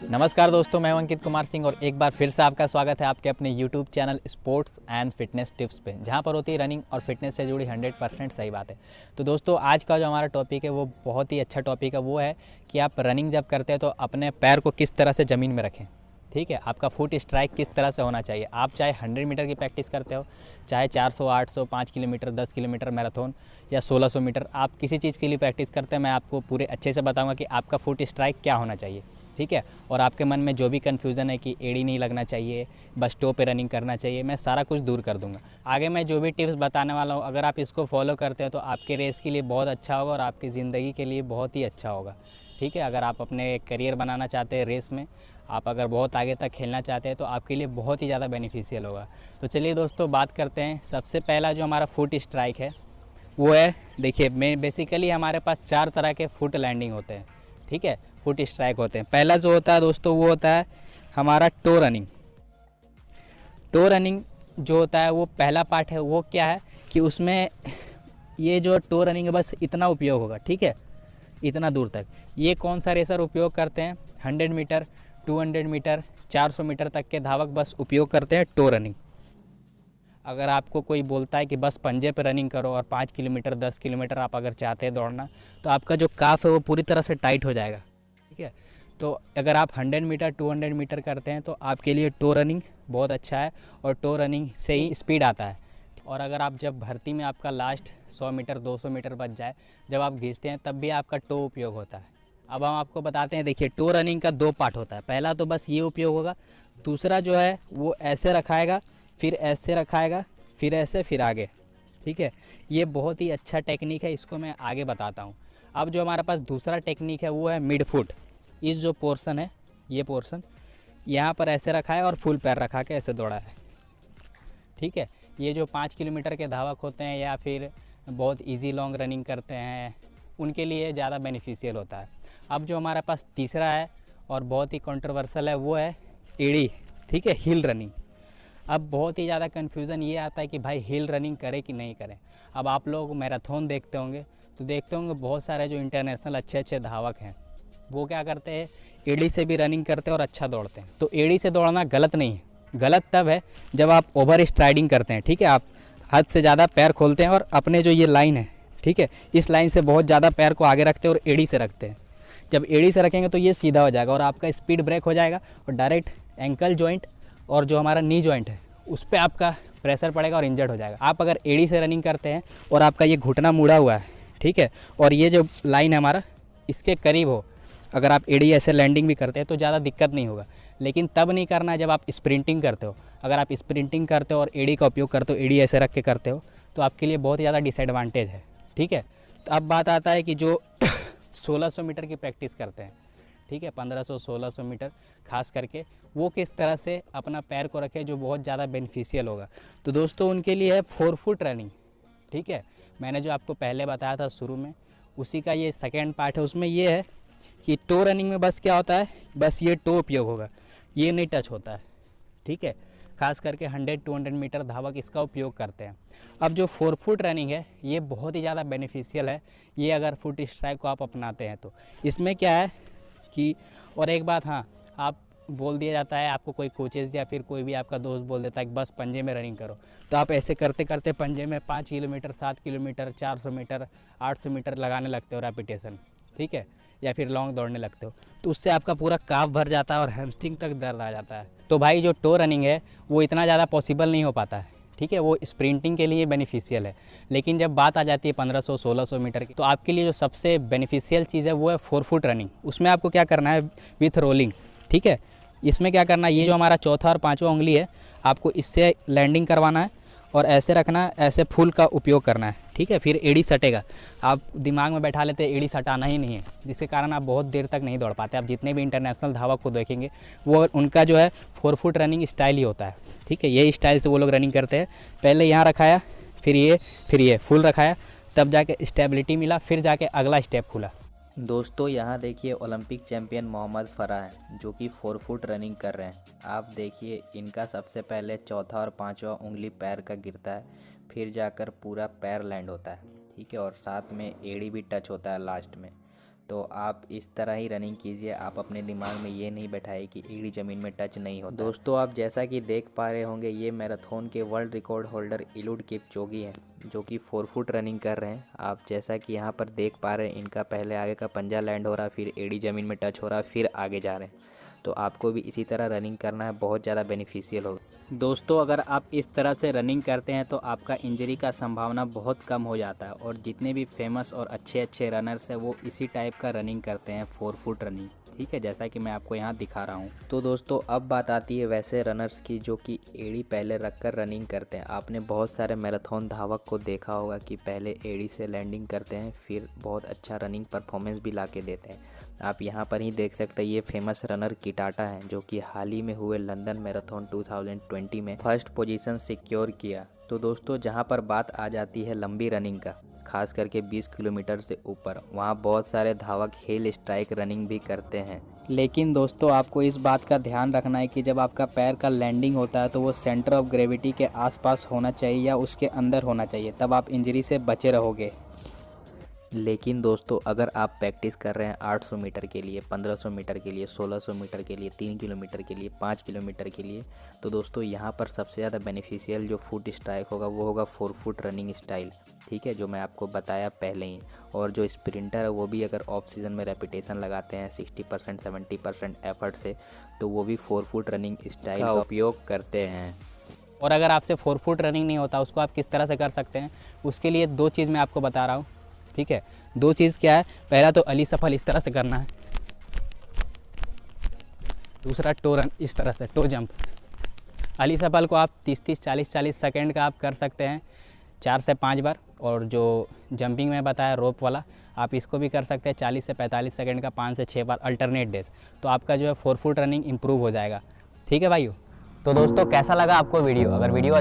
नमस्कार दोस्तों, मैं हूं अंकित कुमार सिंह और एक बार फिर से आपका स्वागत है आपके अपने YouTube channel sports and fitness tips पे, जहां पर होती है रनिंग और फिटनेस से जुड़ी 100% सही बात है। तो दोस्तों, आज का जो हमारा टॉपिक है वो बहुत ही अच्छा टॉपिक है। वो है कि आप रनिंग जब करते हैं तो अपने पैर को किस तरह से ज़मीन में रखें। ठीक है, आपका फुट स्ट्राइक किस तरह से होना चाहिए। आप चाहे 100 मीटर की प्रैक्टिस करते हो, चाहे 400, 800, 5 किलोमीटर, 10 किलोमीटर मैराथन या 1600 मीटर, आप किसी चीज़ के लिए प्रैक्टिस करते हैं, मैं आपको पूरे अच्छे से बताऊंगा कि आपका फुट स्ट्राइक क्या होना चाहिए। ठीक है, और आपके मन में जो भी कन्फ्यूज़न है कि एड़ी नहीं लगना चाहिए, बस टो पे रनिंग करना चाहिए, मैं सारा कुछ दूर कर दूंगा। आगे मैं जो भी टिप्स बताने वाला हूँ, अगर आप इसको फॉलो करते हैं तो आपके रेस के लिए बहुत अच्छा होगा और आपकी ज़िंदगी के लिए बहुत ही अच्छा होगा। ठीक है, अगर आप अपने करियर बनाना चाहते हैं रेस में, आप अगर बहुत आगे तक खेलना चाहते हैं तो आपके लिए बहुत ही ज़्यादा बेनिफिशियल होगा। तो चलिए दोस्तों, बात करते हैं। सबसे पहला जो हमारा फुट स्ट्राइक है वो है, देखिए मैं बेसिकली हमारे पास 4 तरह के फुट लैंडिंग होते हैं। ठीक है, फुट स्ट्राइक होते हैं। पहला जो होता है दोस्तों वो होता है हमारा टो रनिंग। टो रनिंग जो होता है वो पहला पार्ट है। वो क्या है कि उसमें ये जो टो रनिंग है बस इतना उपयोग होगा। ठीक है, इतना दूर तक। ये कौन सा रेसर उपयोग करते हैं? 100 मीटर, 200 मीटर, 400 मीटर तक के धावक बस उपयोग करते हैं टो रनिंग। अगर आपको कोई बोलता है कि बस पंजे पे रनिंग करो और 5 किलोमीटर, 10 किलोमीटर आप अगर चाहते हैं दौड़ना, तो आपका जो काफ है वो पूरी तरह से टाइट हो जाएगा। ठीक है, तो अगर आप 100 मीटर, 200 मीटर करते हैं तो आपके लिए टो रनिंग बहुत अच्छा है और टो रनिंग से ही स्पीड आता है। और अगर आप जब भर्ती में आपका लास्ट 100 मीटर, 200 मीटर बच जाए, जब आप घिसते हैं तब भी आपका टो उपयोग होता है। अब हम आपको बताते हैं। देखिए, टो रनिंग का 2 पार्ट होता है। पहला तो बस ये उपयोग होगा, दूसरा जो है वो ऐसे रखाएगा, फिर ऐसे रखाएगा, फिर ऐसे, फिर आगे। ठीक है, ये बहुत ही अच्छा टेक्निक है, इसको मैं आगे बताता हूँ। अब जो हमारे पास दूसरा टेक्निक है वो है मिड फुट। इस जो पोर्शन है, ये पोर्शन यहाँ पर ऐसे रखा है और फुल पैर रखा के ऐसे दौड़ा है। ठीक है, ये जो 5 किलोमीटर के धावक होते हैं या फिर बहुत इजी लॉन्ग रनिंग करते हैं, उनके लिए ज़्यादा बेनिफिशियल होता है। अब जो हमारे पास तीसरा है और बहुत ही कंट्रोवर्शियल है वो है एड़ी। ठीक है, हिल रनिंग। अब बहुत ही ज़्यादा कन्फ्यूज़न ये आता है कि भाई हिल रनिंग करें कि नहीं करें। अब आप लोग मैराथन देखते होंगे तो देखते होंगे बहुत सारे जो इंटरनेशनल अच्छे अच्छे धावक हैं वो क्या करते हैं, एड़ी से भी रनिंग करते हैं और अच्छा दौड़ते हैं। तो एड़ी से दौड़ना गलत नहीं है। गलत तब है जब आप ओवर स्ट्राइडिंग करते हैं। ठीक है, आप हद से ज़्यादा पैर खोलते हैं और अपने जो ये लाइन है, ठीक है, इस लाइन से बहुत ज़्यादा पैर को आगे रखते हैं और एड़ी से रखते हैं। जब एड़ी से रखेंगे तो ये सीधा हो जाएगा और आपका स्पीड ब्रेक हो जाएगा और डायरेक्ट एंकल जॉइंट और जो हमारा नी जॉइंट है उस पर आपका प्रेशर पड़ेगा और इंजर्ड हो जाएगा। आप अगर एड़ी से रनिंग करते हैं और आपका ये घुटना मुड़ा हुआ है, ठीक है, और ये जो लाइन है हमारा इसके करीब हो, अगर आप एड़ी ऐसे लैंडिंग भी करते हैं तो ज़्यादा दिक्कत नहीं होगा। लेकिन तब नहीं करना है जब आप स्प्रिंटिंग करते हो। अगर आप स्प्रिंटिंग करते हो और एड़ी का उपयोग करते हो, एड़ी ऐसे रख के करते हो, तो आपके लिए बहुत ही ज़्यादा डिसएडवांटेज है। ठीक है, तो अब बात आता है कि जो 1600 मीटर की प्रैक्टिस करते हैं, ठीक है, 1500, 1600 मीटर खास करके, वो किस तरह से अपना पैर को रखे जो बहुत ज़्यादा बेनिफिशियल होगा। तो दोस्तों, उनके लिए है 4 फुट रनिंग। ठीक है, मैंने जो आपको पहले बताया था शुरू में, उसी का ये सेकेंड पार्ट है। उसमें ये है कि टो रनिंग में बस क्या होता है, बस ये टो उपयोग होगा, ये नहीं टच होता है। ठीक है, खास करके 100-200 मीटर धावक इसका उपयोग करते हैं। अब जो 4 फुट रनिंग है ये बहुत ही ज़्यादा बेनिफिशियल है, ये अगर फुट स्ट्राइक को आप अपनाते हैं तो। इसमें क्या है कि, और एक बात, हाँ, आप बोल दिया जाता है आपको, कोई कोचेज़ या फिर कोई भी आपका दोस्त बोल देता है कि बस पंजे में रनिंग करो, तो आप ऐसे करते करते पंजे में 5 किलोमीटर, 7 किलोमीटर, 400 मीटर, 800 मीटर लगाने लगते हो रेपिटेशन। ठीक है, या फिर लॉन्ग दौड़ने लगते हो, तो उससे आपका पूरा काफ भर जाता है और हैमस्ट्रिंग तक दर्द आ जाता है। तो भाई जो टो रनिंग है वो इतना ज़्यादा पॉसिबल नहीं हो पाता है। ठीक है, वो स्प्रिंटिंग के लिए बेनिफिशियल है। लेकिन जब बात आ जाती है 1500, 1600 मीटर की, तो आपके लिए जो सबसे बेनिफिशियल चीज़ है वो है 4 फुट रनिंग। उसमें आपको क्या करना है, विथ रोलिंग। ठीक है, इसमें क्या करना है, ये जो हमारा चौथा और पाँचवा उंगली है, आपको इससे लैंडिंग करवाना है और ऐसे रखना है, ऐसे फुल का उपयोग करना है। ठीक है, फिर एड़ी सटेगा। आप दिमाग में बैठा लेते हैं एड़ी सटाना ही नहीं है, जिसके कारण आप बहुत देर तक नहीं दौड़ पाते। आप जितने भी इंटरनेशनल धावक को देखेंगे वो उनका जो है 4 फुट रनिंग स्टाइल ही होता है। ठीक है, यही स्टाइल से वो लोग रनिंग करते हैं। पहले यहाँ रखाया, फिर ये फुल रखाया, तब जाके स्टेबिलिटी मिला, फिर जाके अगला स्टेप खुला। दोस्तों यहाँ देखिए ओलंपिक चैंपियन मोहम्मद फ़राह हैं जो कि 4 फुट रनिंग कर रहे हैं। आप देखिए इनका सबसे पहले चौथा और पांचवा उंगली पैर का गिरता है, फिर जाकर पूरा पैर लैंड होता है, ठीक है, और साथ में एड़ी भी टच होता है लास्ट में। तो आप इस तरह ही रनिंग कीजिए, आप अपने दिमाग में ये नहीं बैठाइए कि एड़ी ज़मीन में टच नहीं होता। दोस्तों, आप जैसा कि देख पा रहे होंगे, ये मैराथन के वर्ल्ड रिकॉर्ड होल्डर एलिud किपचोगे हैं, जो कि 4 फुट रनिंग कर रहे हैं। आप जैसा कि यहाँ पर देख पा रहे हैं, इनका पहले आगे का पंजा लैंड हो रहा है, फिर एड़ी ज़मीन में टच हो रहा है, फिर आगे जा रहे हैं। तो आपको भी इसी तरह रनिंग करना है, बहुत ज़्यादा बेनिफिशियल होगा। दोस्तों, अगर आप इस तरह से रनिंग करते हैं तो आपका इंजरी का संभावना बहुत कम हो जाता है। और जितने भी फेमस और अच्छे अच्छे रनर्स हैं वो इसी टाइप का रनिंग करते हैं, 4 फुट रनिंग, ठीक है, जैसा कि मैं आपको यहाँ दिखा रहा हूँ। तो दोस्तों, अब बात आती है वैसे रनर्स की जो कि एड़ी पहले रखकर रनिंग करते हैं। आपने बहुत सारे मैराथन धावक को देखा होगा कि पहले एड़ी से लैंडिंग करते हैं, फिर बहुत अच्छा रनिंग परफॉर्मेंस भी ला के देते हैं। आप यहाँ पर ही देख सकते हैं, ये फेमस रनर किटाटा हैं, जो कि हाल ही में हुए लंदन मैराथन 2020 में फर्स्ट पोजीशन सिक्योर किया। तो दोस्तों, जहाँ पर बात आ जाती है लंबी रनिंग का, खास करके 20 किलोमीटर से ऊपर, वहाँ बहुत सारे धावक हिल स्ट्राइक रनिंग भी करते हैं। लेकिन दोस्तों, आपको इस बात का ध्यान रखना है कि जब आपका पैर का लैंडिंग होता है तो वो सेंटर ऑफ ग्रेविटी के आसपास होना चाहिए या उसके अंदर होना चाहिए, तब आप इंजरी से बचे रहोगे। लेकिन दोस्तों, अगर आप प्रैक्टिस कर रहे हैं 800 मीटर के लिए, 1500 मीटर के लिए, 1600 मीटर के लिए, 3 किलोमीटर के लिए, 5 किलोमीटर के लिए, तो दोस्तों यहाँ पर सबसे ज़्यादा बेनिफिशियल जो फुट स्ट्राइक होगा वो होगा 4 फुट रनिंग स्टाइल, ठीक है, जो मैं आपको बताया पहले ही। और जो स्प्रिंटर है वो भी अगर ऑफ सीज़न में रेपिटेशन लगाते हैं 60% 70% एफर्ट से, तो वो भी 4 फुट रनिंग स्टाइल का उपयोग करते हैं। और अगर आपसे 4 फुट रनिंग नहीं होता, उसको आप किस तरह से कर सकते हैं, उसके लिए 2 चीज़ मैं आपको बता रहा हूँ, ठीक है। 2 चीज़ क्या है, पहला तो अली सफल इस तरह से करना है, दूसरा टो रन इस तरह से, टो जंप। अली सफल को आप 30-30, 40-40 सेकेंड का आप कर सकते हैं 4 से 5 बार। और जो जंपिंग में बताया रोप वाला, आप इसको भी कर सकते हैं 40 से 45 सेकेंड का 5 से 6 बार अल्टरनेट डेज। तो आपका जो है 4 फुट रनिंग इम्प्रूव हो जाएगा, ठीक है भाइयों। तो दोस्तों, कैसा लगा आपको वीडियो? अगर वीडियो